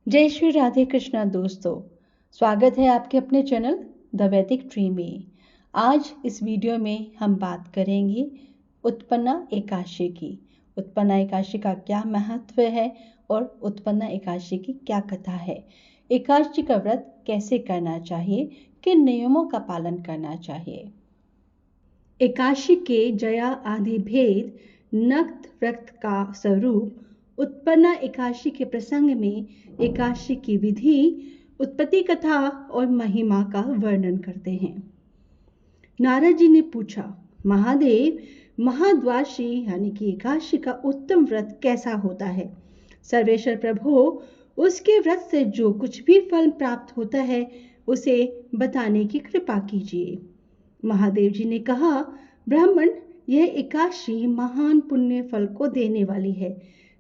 जय श्री राधे कृष्णा दोस्तों, स्वागत है आपके अपने चैनल द वैदिक ट्री में। आज इस वीडियो में हम बात करेंगे उत्पन्ना एकादशी की। उत्पन्ना एकादशी का क्या महत्व है और उत्पन्ना एकादशी की क्या कथा है। एकादशी का व्रत कैसे करना चाहिए, किन नियमों का पालन करना चाहिए। एकादशी के जया आदि भेद, नक्त व्रत का स्वरूप, उत्पन्ना एकादशी के प्रसंग में एकादशी की विधि, उत्पत्ति कथा और महिमा का वर्णन करते हैं। नारद जी ने पूछा, महादेव, महाद्वादशी यानी कि एकादशी का उत्तम व्रत कैसा होता है। सर्वेश्वर प्रभु, उसके व्रत से जो कुछ भी फल प्राप्त होता है उसे बताने की कृपा कीजिए। महादेव जी ने कहा, ब्राह्मण, यह एकादशी महान पुण्य फल को देने वाली है।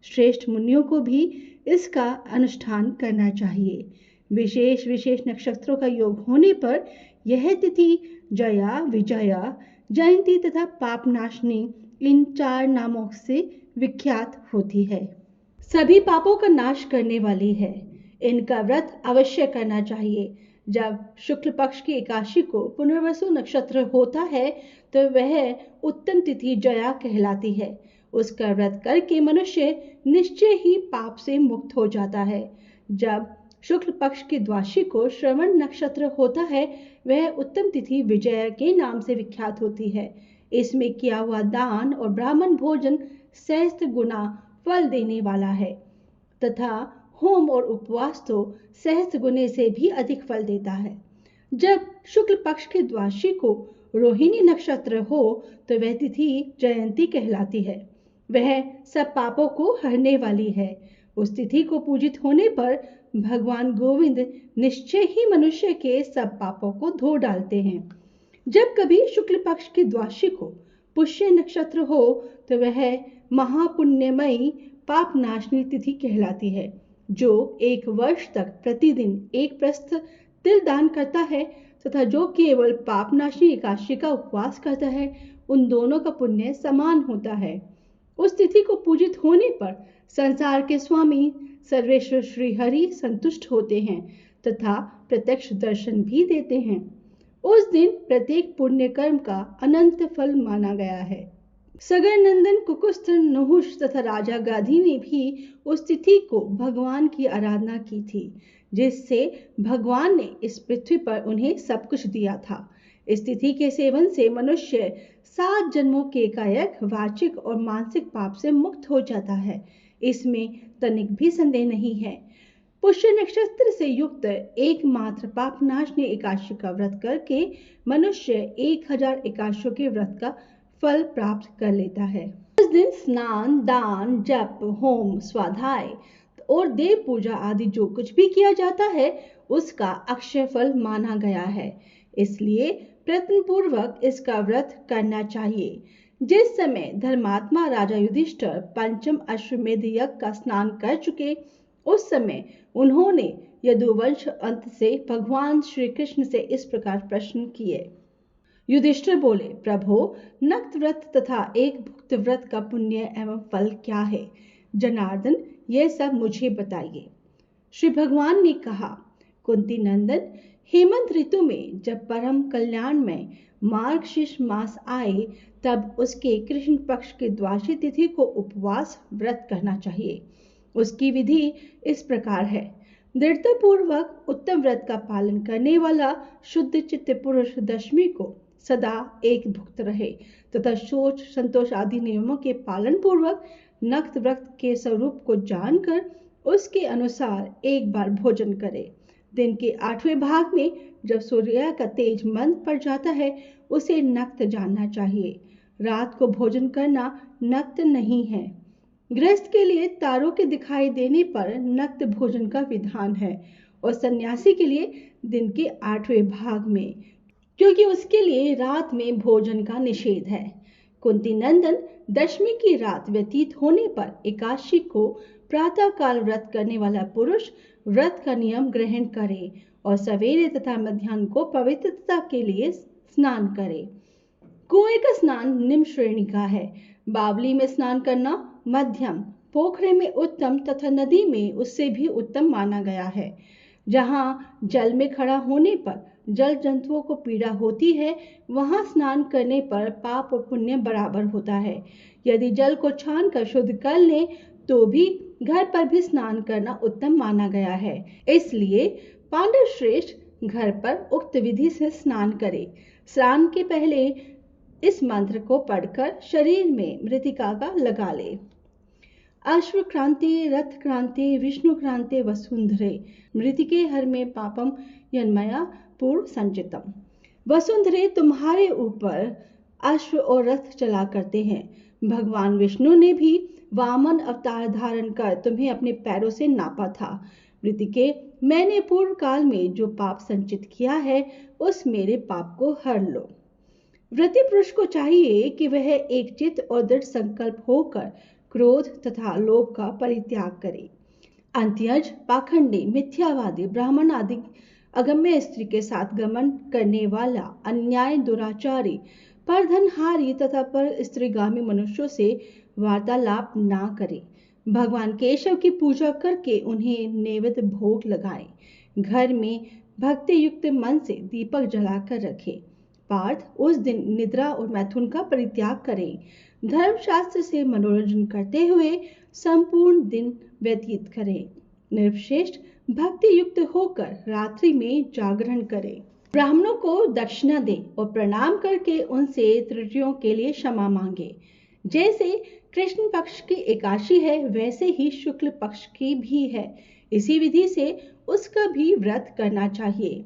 श्रेष्ठ मुनियों को भी इसका अनुष्ठान करना चाहिए। विशेष विशेष नक्षत्रों का योग होने पर यह तिथि जया, विजया, जयंती तथा पापनाशनी इन 4 नामों से विख्यात होती है। सभी पापों का नाश करने वाली है। इनका व्रत अवश्य करना चाहिए। जब शुक्ल पक्ष की एकादशी को पुनर्वसु नक्षत्र होता है तो वह उत्तम तिथि जया कहलाती है। उसका व्रत करके मनुष्य निश्चय ही पाप से मुक्त हो जाता है। जब शुक्ल पक्ष की द्वादशी को श्रवण नक्षत्र होता है वह उत्तम तिथि विजय के नाम से विख्यात होती है। इसमें किया हुआ दान और ब्राह्मण भोजन सहस्त्र गुना फल देने वाला है तथा होम और उपवास तो सहस्त्र गुने से भी अधिक फल देता है। जब शुक्ल पक्ष की द्वादशी को रोहिणी नक्षत्र हो तो वह तिथि जयंती कहलाती है। वह सब पापों को हरने वाली है। उस तिथि को पूजित होने पर भगवान गोविंद निश्चय ही मनुष्य के सब पापों को धो डालते हैं। जब कभी शुक्ल पक्ष की द्वादशी को पुष्य नक्षत्र हो तो वह महापुण्यमयी पापनाशनी तिथि कहलाती है। जो 1 वर्ष तक प्रतिदिन 1 प्रस्थ तिल दान करता है तथा जो केवल पापनाशनी एकादशी का उपवास करता है, उन दोनों का पुण्य समान होता है। उस तिथि को पूजित होने पर संसार के स्वामी सर्वेश्वर श्री हरि संतुष्ट होते हैं तथा प्रत्यक्ष दर्शन भी देते हैं। उस दिन प्रत्येक पुण्य कर्म का अनंत फल माना गया है। सगर नंदन, कुकुस्थ, नहुष तथा राजा गाधी ने भी उस तिथि को भगवान की आराधना की थी, जिससे भगवान ने इस पृथ्वी पर उन्हें सब कुछ दिया था। इस तिथि के सेवन से मनुष्य 7 जन्मों के कायिक, वाचिक और मानसिक पाप से मुक्त हो जाता है। इसमें तनिक भी संदेह नहीं है। पुष्य नक्षत्र से युक्त एकमात्र पापनाशनी एकादशी का व्रत करके मनुष्य 1000 एकादशियों के व्रत का फल प्राप्त कर लेता है। इस दिन स्नान, दान, जप, होम, स्वाध्याय और देव पूजा आदि जो कुछ भी किया जाता है उसका अक्षय फल माना गया है। इसलिए प्रयत्न पूर्वक इसका व्रत करना चाहिए। जिस समय धर्मात्मा राजा युधिष्ठिर पंचम अश्वमेध यज्ञ का स्नान कर चुके, उस समय उन्होंने यदुवंश अंत से भगवान श्री कृष्ण से इस प्रकार प्रश्न किए। युधिष्ठिर बोले, प्रभो, नक्त व्रत तथा एक भुक्त व्रत का पुण्य एवं फल क्या है। जनार्दन, यह सब मुझे बताइए। श्री भगवान ने कहा, कुंती नंदन, हेमंत ऋतु में जब परम कल्याण में मार्गशीर्ष मास आए तब उसके कृष्ण पक्ष की द्वादशी तिथि को उपवास व्रत करना चाहिए। उसकी विधि इस प्रकार है। दृढ़ता पूर्वक उत्तम व्रत का पालन करने वाला शुद्ध चित्त पुरुष दशमी को सदा एक भुक्त रहे तथा शोच, संतोष आदि नियमों के पालन पूर्वक नक्त व्रत के स्वरूप को जानकर उसके अनुसार एक बार भोजन करे। दिन के 8वें भाग में जब सूर्य का तेज मंद पड़ जाता है उसे नक्त जानना चाहिए। रात को भोजन करना नक्त नहीं है। गृहस्थ के लिए तारों के दिखाई देने पर नक्त भोजन का विधान है और सन्यासी के लिए दिन के 8वें भाग में, क्योंकि उसके लिए रात में भोजन का निषेध है। कुंती नंदन, दशमी की रात व्यतीत होने पर एकादशी को प्रातः काल व्रत करने वाला पुरुष व्रत का नियम ग्रहण करे और सवेरे तथा मध्याह्न को पवित्रता के लिए स्नान करे। कुएं का स्नान निम्न श्रेणी का है। बावली में स्नान करना मध्यम, पोखरे में उत्तम तथा नदी में उससे भी उत्तम माना गया है। जहाँ जल में खड़ा होने पर जल जंतुओं को पीड़ा होती है, वहाँ स्नान करने पर पाप और पुण्य बराबर होता है। यदि जल को छान कर शुद्ध कर लें तो भी घर पर भी स्नान करना उत्तम माना गया है। इसलिए पांडव श्रेष्ठ घर पर उक्त विधि से स्नान करें। स्नान के पहले इस मंत्र को पढ़कर शरीर में मृतिका का लगा ले। अश्व क्रांति रथ क्रांति विष्णु क्रांति वसुंधरे मृतिके हर में पापम यन्मया पूर्व संचितम। वसुंधरे तुम्हारे ऊपर अश्व और रथ चला करते हैं। भगवान विष्णु ने भी वामन अवतार धारण कर तुम्हें अपने पैरों से नापा था। मृतिके, मैंने पूर्व काल में जो पाप संचित किया है उस मेरे पाप को हर लो। व्रती पुरुष को चाहिए कि वह एक चित्त और दृढ़ संकल्प होकर क्रोध तथा लोभ का परित्याग करे। अंत्यज, पाखंडी, मिथ्यावादी, ब्राह्मण आदि अगम्य स्त्री के साथ गमन करने वाला, अन्याय दुराचारी, परधनहारी तथा पर स्त्रीगामी मनुष्यों से वार्तालाप ना करे। भगवान केशव की पूजा करके उन्हें नैवेद्य भोग लगाए। घर में भक्ति युक्त मन से दीपक जलाकर रखे। पार्थ, उस दिन निद्रा और मैथुन का परित्याग करें। धर्मशास्त्र से मनोरंजन करते हुए संपूर्ण दिन व्यतीत करें। निर्वशेष भक्ति युक्त होकर रात्रि में जागरण करें। ब्राह्मणों को दक्षिणा दे और प्रणाम करके उनसे त्रुटियों के लिए क्षमा मांगे। जैसे कृष्ण पक्ष की एकादशी है वैसे ही शुक्ल पक्ष की भी है। इसी विधि से उसका भी व्रत करना चाहिए।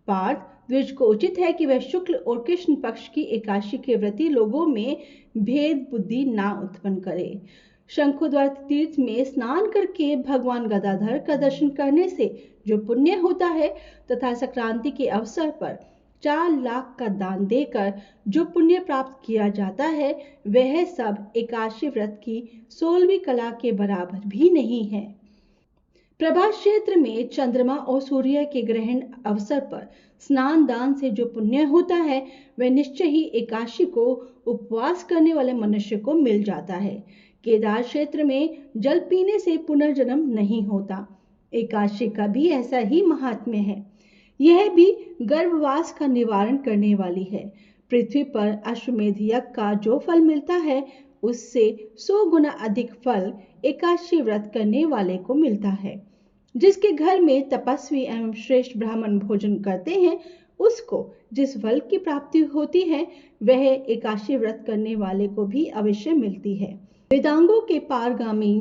पार्थ, द्विज को उचित है कि वह शुक्ल और कृष्ण पक्ष की एकादशी के व्रती लोगों में भेद बुद्धि ना उत्पन्न करे। शंखुद्वार तीर्थ में स्नान करके भगवान गदाधर का दर्शन करने से जो पुण्य होता है तथा संक्रांति के अवसर पर 4 लाख का दान देकर जो पुण्य प्राप्त किया जाता है वह सब एकादशी व्रत की 16वीं कला के बराबर भी नहीं है। प्रभात क्षेत्र में चंद्रमा और सूर्य के ग्रहण अवसर पर स्नान दान से जो पुण्य होता है वह निश्चय ही एकादशी को उपवास करने वाले मनुष्य को मिल जाता है। केदार क्षेत्र में जल पीने से पुनर्जन्म नहीं होता। एकादशी का भी ऐसा ही महात्म्य है। यह भी गर्भवास का निवारण करने वाली है। पृथ्वी पर अश्वमेध यज्ञ का जो फल मिलता है उससे 100 गुना अधिक फल एकादशी व्रत करने वाले को मिलता है। जिसके घर में तपस्वी एवं श्रेष्ठ ब्राह्मण भोजन करते हैं उसको जिस फल की प्राप्ति होती है वह एकादशी व्रत करने वाले को भी अवश्य मिलती है। वेदांगों के पारगामी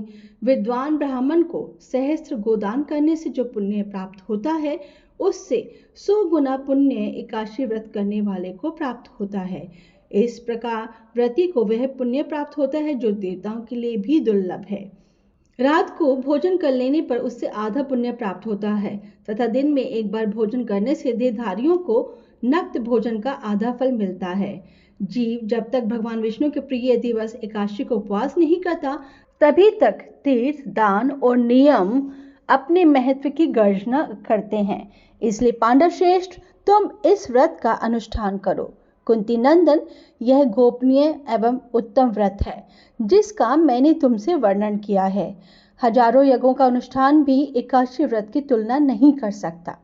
विद्वान ब्राह्मण को सहस्त्र गोदान करने से जो पुण्य प्राप्त होता है उससे 100 गुना पुण्य एकादशी व्रत करने वाले को प्राप्त होता है। इस प्रकार व्रती को वह पुण्य प्राप्त होता है जो देवताओं के लिए भी दुर्लभ है। रात को भोजन कर लेने पर उससे आधा पुण्य प्राप्त होता है तथा दिन में एक बार भोजन करने से देहधारियों को नक्त भोजन का आधा फल मिलता है। जीव जब तक भगवान विष्णु के प्रिय दिवस एकादशी को उपवास नहीं करता तभी तक तीर्थ, दान और नियम अपने महत्व की गर्जना करते हैं। इसलिए पांडव श्रेष्ठ, तुम इस व्रत का अनुष्ठान करो। कुंती नंदन, यह गोपनीय एवं उत्तम व्रत है जिसका मैंने तुमसे वर्णन किया है। हजारों यज्ञों का अनुष्ठान भी एकादशी व्रत की तुलना नहीं कर सकता।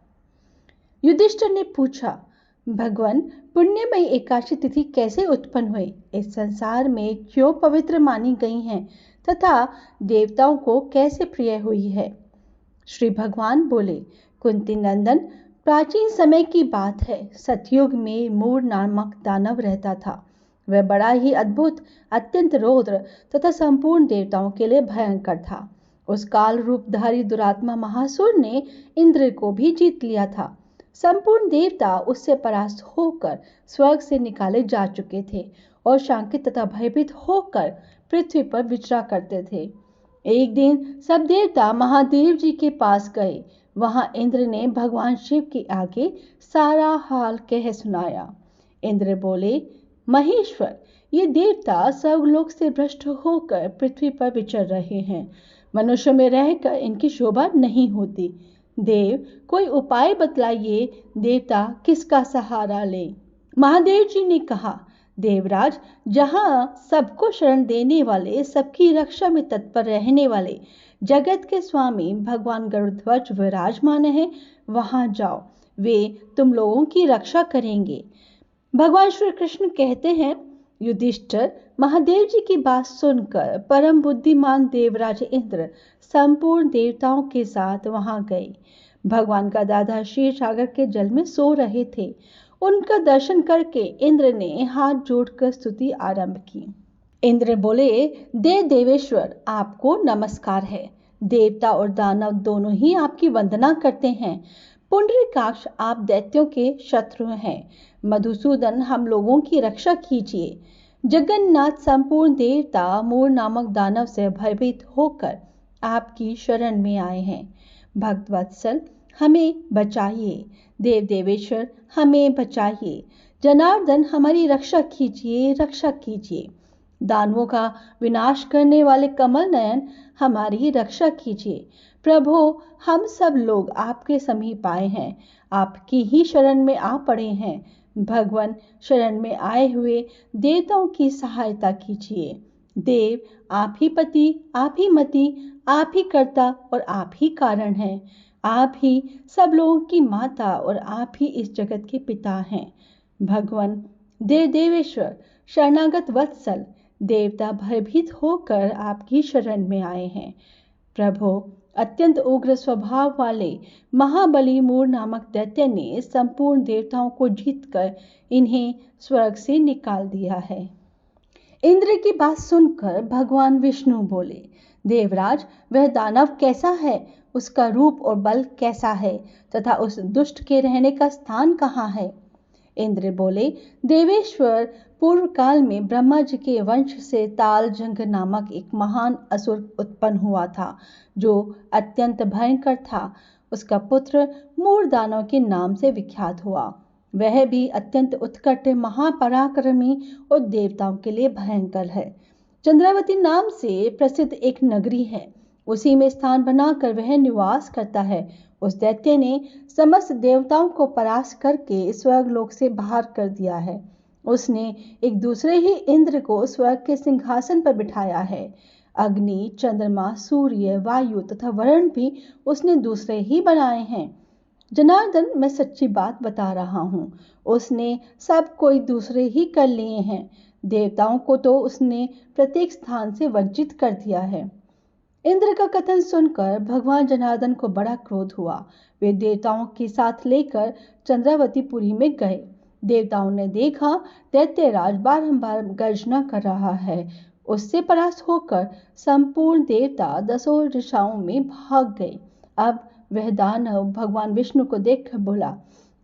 युधिष्ठिर ने पूछा, भगवान, पुण्यमयी एकादशी तिथि कैसे उत्पन्न हुई? इस संसार में क्यों पवित्र मानी गई हैं तथा देवताओं को कैसे प्रिय हुई है? श्री भगवान बोले, कुंती नंदन, प्राचीन समय की बात है। सतयुग में मूर नामक दानव रहता था। वह बड़ा ही अद्भुत, अत्यंत रौद्र तथा संपूर्ण देवताओं के लिए भयंकर था। उस काल रूपधारी दुरात्मा महासुर ने इंद्र को भी जीत लिया था। संपूर्ण देवता उससे परास्त होकर स्वर्ग से निकाले जा चुके थे और शंकित तथा भयभीत होकर पृथ्वी पर विचरा करते थे। एक दिन सब देवता महादेव जी के पास गए। वहां इंद्र ने भगवान शिव के आगे सारा हाल कह सुनाया। इंद्र बोले, महेश्वर, ये देवता सर्वलोक से भ्रष्ट होकर पृथ्वी पर विचर रहे हैं। मनुष्य में रहकर इनकी शोभा नहीं होती। देव, कोई उपाय बतलाइए, देवता किसका सहारा ले? महादेव जी ने कहा, देवराज, जहाँ सबको शरण देने वाले, सबकी रक्षा में तत्पर रहने वाले जगत के स्वामी भगवान गरुड़ध्वज विराजमान हैं, वहां जाओ, वे तुम लोगों की रक्षा करेंगे। भगवान श्री कृष्ण कहते हैं, युधिष्ठिर, महादेव जी की बात सुनकर परम बुद्धिमान देवराज इंद्र संपूर्ण देवताओं के साथ वहां गए। भगवान का दादा क्षीर सागर के जल में सो रहे थे। उनका दर्शन करके इंद्र ने हाथ जोड़कर स्तुति आरंभ की। इंद्र बोले, देवेश्वर, आपको नमस्कार है। देवता और दानव दोनों ही आपकी वंदना करते हैं। पुंडरीकाक्ष, आप दैत्यों के शत्रु हैं। मधुसूदन, हम लोगों की रक्षा कीजिए। जगन्नाथ, संपूर्ण देवता मूर नामक दानव से भयभीत होकर आपकी शरण में आए हैं। भक्तवत्सल, हमें बचाइए। देवेश्वर, हमें बचाइए। जनार्दन, हमारी रक्षा कीजिए, रक्षा कीजिए। दानवों का विनाश करने वाले कमल नयन, हमारी रक्षा कीजिए। प्रभु, हम सब लोग आपके समीप आए हैं, आपकी ही शरण में आ पड़े हैं। भगवान, शरण में आए हुए देवताओं की सहायता कीजिए। देव, आप ही पति, आप ही मति, आप ही कर्ता और आप ही कारण हैं। आप ही सब लोगों की माता और आप ही इस जगत के पिता हैं। भगवान, देवेश्वर, शरणागत वत्सल, देवता भयभीत होकर आपकी शरण में आए हैं। प्रभु, अत्यंत उग्र स्वभाव वाले महाबली मूर नामक दैत्य ने संपूर्ण देवताओं को जीतकर इन्हें स्वर्ग से निकाल दिया है। इंद्र की बात सुनकर भगवान विष्णु बोले, देवराज, वह दानव कैसा है, उसका रूप और बल कैसा है, तथा उस दुष्ट के रहने का स्थान कहाँ है? इंद्र बोले, देवेश्वर, पूर्व काल में ब्रह्मा जी के वंश से तालजंग नामक एक महान असुर उत्पन्न हुआ था, जो अत्यंत भयंकर था। उसका पुत्र मूर दानव के नाम से विख्यात हुआ। वह भी अत्यंत उत्कट, महापराक्रमी और देवताओं के लिए भयंकर है। चंद्रावती नाम से प्रसिद्ध एक नगरी है, उसी में स्थान बनाकर वह निवास करता है। उस दैत्य ने समस्त देवताओं को परास्त करके स्वर्गलोक से बाहर कर दिया है। उसने एक दूसरे ही इंद्र को स्वर्ग के सिंहासन पर बिठाया है। अग्नि, चंद्रमा, सूर्य, वायु तथा वरुण भी उसने दूसरे ही बनाए हैं। जनार्दन, मैं सच्ची बात बता रहा हूँ, उसने सब कोई दूसरे ही कर लिए हैं। देवताओं को तो उसने प्रत्येक स्थान से वंचित कर दिया है। इंद्र का कथन सुनकर भगवान जनार्दन को बड़ा क्रोध हुआ। वे देवताओं के साथ लेकर चंद्रावतीपुरी में गए। देवताओं ने देखा दैत्यराज बारंबार गर्जना कर रहा है। उससे परास्त होकर संपूर्ण देवता दसों दिशाओं में भाग गए। अब वह दानव भगवान विष्णु को देखकर बोला,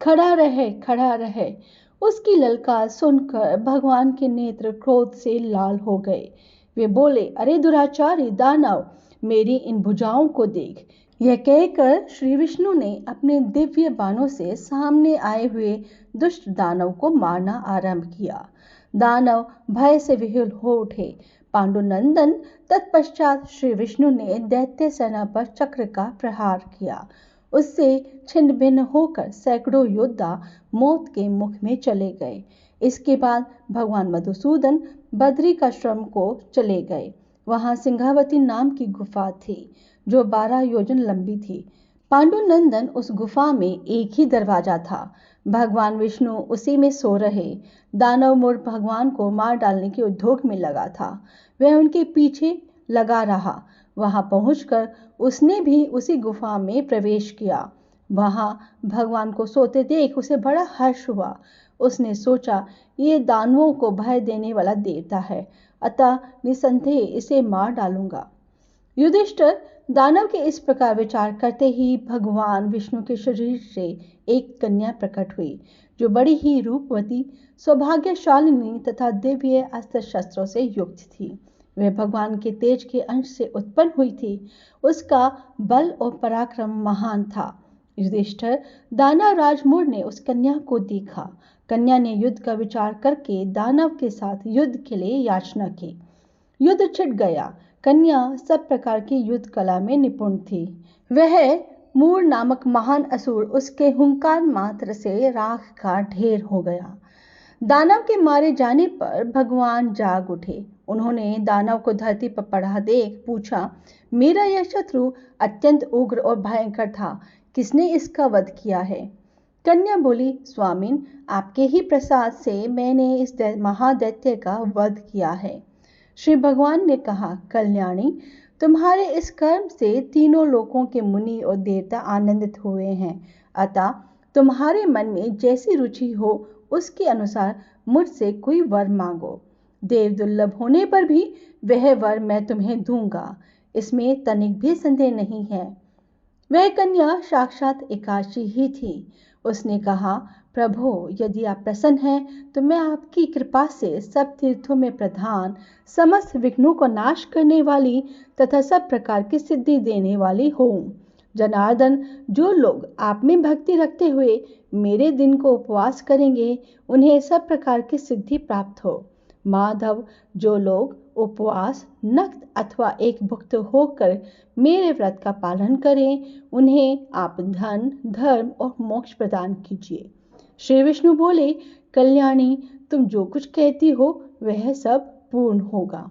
खड़ा रहे, खड़ा रहे। उसकी ललकार सुनकर भगवान के नेत्र क्रोध से लाल हो गए। वे बोले, अरे दुराचारी दानव, मेरी इन भुजाओं को देख। यह कहकर श्री विष्णु ने अपने दिव्य बाणों से सामने आए हुए दुष्ट दानव को मारना आरंभ किया। दानव भय से विह्वल हो उठे। पांडुनंदन, तत्पश्चात श्री विष्णु ने दैत्य सेना पर चक्र का प्रहार किया। उससे छिन्न भिन्न होकर सैकड़ों योद्धा मौत के मुख में चले गए। इसके बाद भगवान मधुसूदन बद्रिकाश्रम को चले गए। वहां सिंहावती नाम की गुफा थी, जो 12 योजन लंबी थी। पांडुनंदन, उस गुफा में एक ही दरवाजा था। भगवान विष्णु उसी में सो रहे। दानव मूर्ख भगवान को मार डालने के उद्योग में लगा था। वह उनके पीछे लगा रहा। वहां पहुंचकर उसने भी उसी गुफा में प्रवेश किया। वहां भगवान को सोते देख उसे बड़ा हर्ष हुआ। उसने सोचा, ये दानवों को भय देने वाला देवता है, अतः निसंदेह इसे मार डालूंगा। युधिष्ठिर, दानव के इस प्रकार विचार करते ही भगवान विष्णु के शरीर से एक कन्या प्रकट हुई, जो बड़ी ही रूपवती, सौभाग्यशालिनी तथा दिव्य अस्त्र शस्त्रों से युक्त थी। वह भगवान के तेज के अंश से उत्पन्न हुई थी। उसका बल और पराक्रम महान था। युधिष्ठिर, दानव राजमूर ने उस कन्या को देखा। कन्या ने युद्ध का विचार करके दानव के साथ युद्ध के लिए याचना की। युद्ध छिड़ गया। कन्या सब प्रकार की युद्ध कला में निपुण थी। वह मूर नामक महान असुर उसके हुंकार मात्र से राख का ढेर हो गया। दानव के मारे जाने पर भगवान जाग उठे। उन्होंने दानव को धरती पर पड़ा देख पूछा, मेरा यह शत्रु अत्यंत उग्र और भयंकर था, किसने इसका वध किया है? कन्या बोली, स्वामिन, आपके ही प्रसाद से मैंने इस महादैत्य का वध किया है। श्री भगवान ने कहा, कल्याणी, तुम्हारे इस कर्म से तीनों लोकों के मुनि और देवता आनंदित हुए हैं, अतः तुम्हारे मन में जैसी रुचि हो उसके अनुसार मुझसे कोई वर मांगो। देव दुर्लभ होने पर भी वह वर मैं तुम्हें दूंगा, इसमें तनिक भी संदेह नहीं है। वह कन्या साक्षात एकादशी ही थी। उसने कहा, प्रभु, यदि आप प्रसन्न हैं तो मैं आपकी कृपा से सब तीर्थों में प्रधान, समस्त विघ्नों को नाश करने वाली तथा सब प्रकार की सिद्धि देने वाली हूँ। जनार्दन, जो लोग आप में भक्ति रखते हुए मेरे दिन को उपवास करेंगे उन्हें सब प्रकार की सिद्धि प्राप्त हो। माधव, जो लोग उपवास, नक्त अथवा एक भुक्त होकर मेरे व्रत का पालन करें उन्हें आप धन, धर्म और मोक्ष प्रदान कीजिए। श्री विष्णु बोले, कल्याणी, तुम जो कुछ कहती हो वह सब पूर्ण होगा।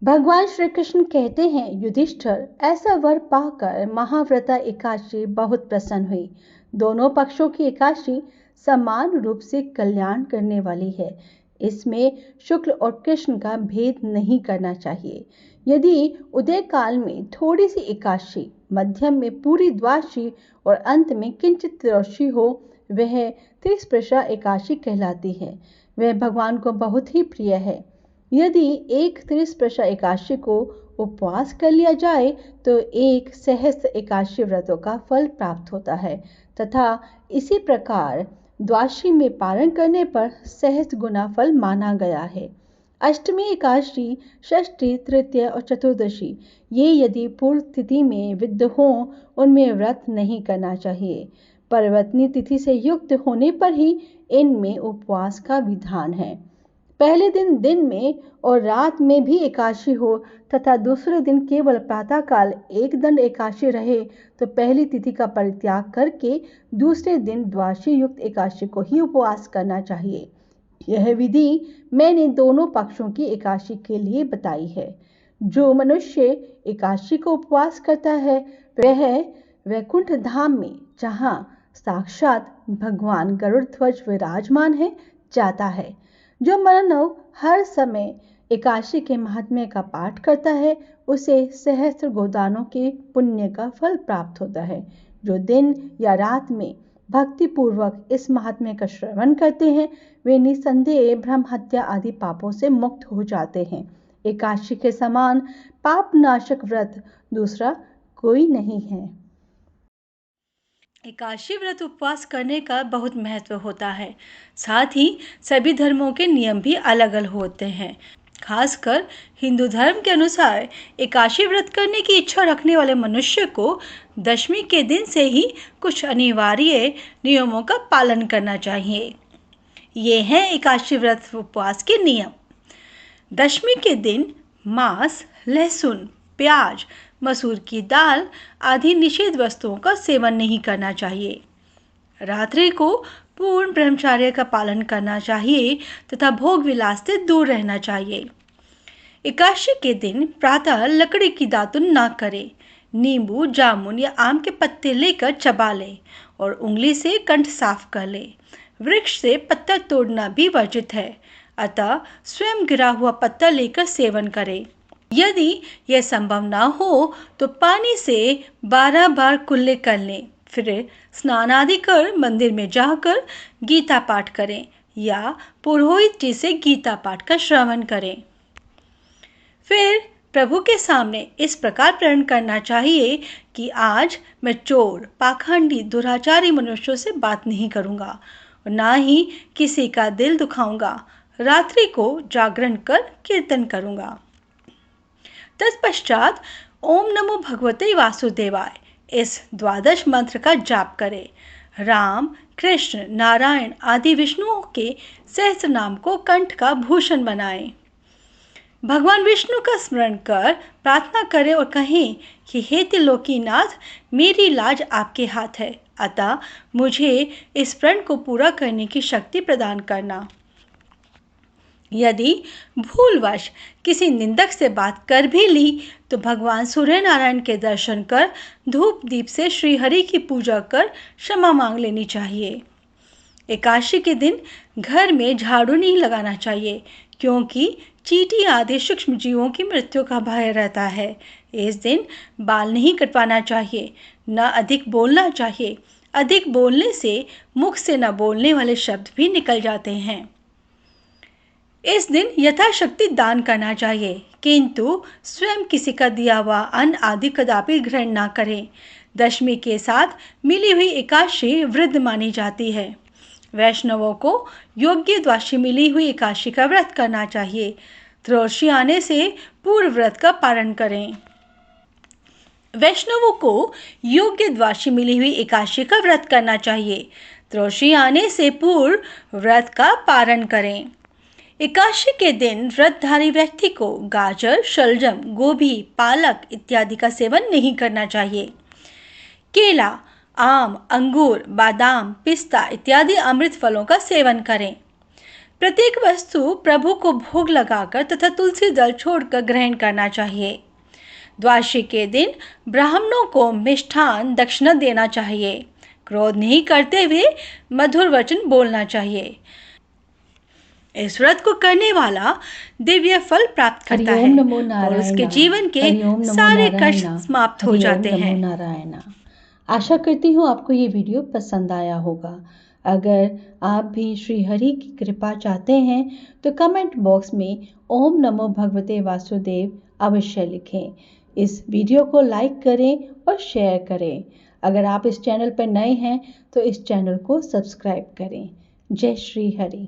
भगवान श्री कृष्ण कहते हैं, युधिष्ठिर, ऐसा वर पाकर महाव्रता एकादशी बहुत प्रसन्न हुई। दोनों पक्षों की एकादशी समान रूप से कल्याण करने वाली है। इसमें शुक्ल और कृष्ण का भेद नहीं करना चाहिए। यदि उदय काल में थोड़ी सी एकादशी, मध्यम में पूरी द्वादशी और अंत में किंचित त्रयोदशी हो, वह त्रिस्पर्शा एकादशी कहलाती है। वह भगवान को बहुत ही प्रिय है। यदि एक त्रिस्पर्शा एकादशी को उपवास कर लिया जाए तो एक सहस्त्र एकादशी व्रतों का फल प्राप्त होता है तथा इसी प्रकार द्वादशी में पारण करने पर सहस्त्र गुना फल माना गया है। अष्टमी एकादशी, षष्ठी, तृतीय और चतुर्दशी ये यदि पूर्व तिथि में विद्ध हों उनमें व्रत नहीं करना चाहिए। परिवर्तनी तिथि से युक्त होने पर ही इनमें उपवास का विधान है। पहले दिन में और रात में भी एकादशी हो तथा दूसरे दिन केवल प्रातःकाल एक दंड एकादशी रहे तो पहली तिथि का परित्याग करके दूसरे दिन द्वादशी युक्त एकादशी को ही उपवास करना चाहिए। यह विधि मैंने दोनों पक्षों की एकादशी के लिए बताई है। जो मनुष्य एकादशी को उपवास करता है वह वैकुंठ धाम में, जहाँ साक्षात भगवान गरुड़ ध्वज विराजमान है, जाता है। जो मानव हर समय एकादशी के महात्म्य का पाठ करता है उसे सहस्त्र गोदानों के पुण्य का फल प्राप्त होता है। जो दिन या रात में भक्ति पूर्वक इस महात्म्य का श्रवण करते हैं वे निसंदेह ब्रह्म हत्या आदि पापों से मुक्त हो जाते हैं। एकादशी के समान पाप नाशक व्रत दूसरा कोई नहीं है। एकादशी व्रत उपवास करने का बहुत महत्व होता है। साथ ही सभी धर्मों के नियम भी अलग अलग होते हैं। खासकर हिंदू धर्म के अनुसार एकादशी व्रत करने की इच्छा रखने वाले मनुष्य को दशमी के दिन से ही कुछ अनिवार्य नियमों का पालन करना चाहिए। ये हैं एकादशी व्रत उपवास के नियम। दशमी के दिन मांस, लहसुन, प्याज, मसूर की दाल आदि निषिद्ध वस्तुओं का सेवन नहीं करना चाहिए। रात्रि को पूर्ण ब्रह्मचर्य का पालन करना चाहिए तथा भोग विलास से दूर रहना चाहिए। एकादशी के दिन प्रातः लकड़ी की दातुन न करें। नींबू, जामुन या आम के पत्ते लेकर चबा लें और उंगली से कंठ साफ कर लें। वृक्ष से पत्ता तोड़ना भी वर्जित है, अतः स्वयं गिरा हुआ पत्ता लेकर सेवन करें। यदि यह संभव न हो तो पानी से 12 बार कुल्ले कर लें, फिर स्नान आदि कर मंदिर में जाकर गीता पाठ करें या पुरोहित जी से गीता पाठ का श्रवण करें। फिर प्रभु के सामने इस प्रकार प्रण करना चाहिए कि आज मैं चोर, पाखंडी, दुराचारी मनुष्यों से बात नहीं करूँगा और ना ही किसी का दिल दुखाऊंगा। रात्रि को जागरण कर कीर्तन करूँगा। तत्पश्चात ओम नमो भगवते वासुदेवाय इस द्वादश मंत्र का जाप करें। राम, कृष्ण, नारायण आदि विष्णुओं के सहस्त्र नाम को कंठ का भूषण बनाएं। भगवान विष्णु का स्मरण कर प्रार्थना करें और कहें कि हे त्रिलोकीनाथ, मेरी लाज आपके हाथ है, अतः मुझे इस प्रण को पूरा करने की शक्ति प्रदान करना। यदि भूलवश किसी निंदक से बात कर भी ली तो भगवान सूर्य नारायण के दर्शन कर धूप दीप से श्री हरि की पूजा कर क्षमा मांग लेनी चाहिए। एकादशी के दिन घर में झाड़ू नहीं लगाना चाहिए क्योंकि चींटी आदि सूक्ष्म जीवों की मृत्यु का भय रहता है। इस दिन बाल नहीं कटवाना चाहिए, न अधिक बोलना चाहिए। अधिक बोलने से मुख से न बोलने वाले शब्द भी निकल जाते हैं। इस दिन यथाशक्ति दान करना चाहिए, किंतु स्वयं किसी का दिया हुआ अन्न आदि कदापि ग्रहण न करें। दशमी के साथ मिली हुई एकादशी वृद्ध मानी जाती है। वैष्णवों को योग्य द्वादशी मिली हुई एकादशी का व्रत करना चाहिए। त्रयोदशी आने से पूर्व व्रत का पारण करें। वैष्णवों को योग्य द्वादशी मिली हुई एकादशी का व्रत करना चाहिए। त्रयोदशी आने से पूर्व व्रत का पारण करें। एकादशी के दिन व्रतधारी व्यक्ति को गाजर, शलजम, गोभी, पालक इत्यादि का सेवन नहीं करना चाहिए। केला, आम, अंगूर, बादाम, पिस्ता इत्यादि अमृत फलों का सेवन करें। प्रत्येक वस्तु प्रभु को भोग लगाकर तथा तुलसी दल छोड़कर ग्रहण करना चाहिए। द्वादशी के दिन ब्राह्मणों को मिष्ठान दक्षिणा देना चाहिए। क्रोध नहीं करते हुए मधुर वचन बोलना चाहिए। इस व्रत को करने वाला दिव्य फल प्राप्त करता है और उसके जीवन के सारे कष्ट समाप्त हो जाते हैं। नारायण। आशा करती हूँ आपको ये वीडियो पसंद आया होगा। अगर आप भी श्री हरि की कृपा चाहते हैं तो कमेंट बॉक्स में ओम नमो भगवते वासुदेव अवश्य लिखें। इस वीडियो को लाइक करें और शेयर करें। अगर आप इस चैनल पर नए हैं तो इस चैनल को सब्सक्राइब करें। जय श्री हरि।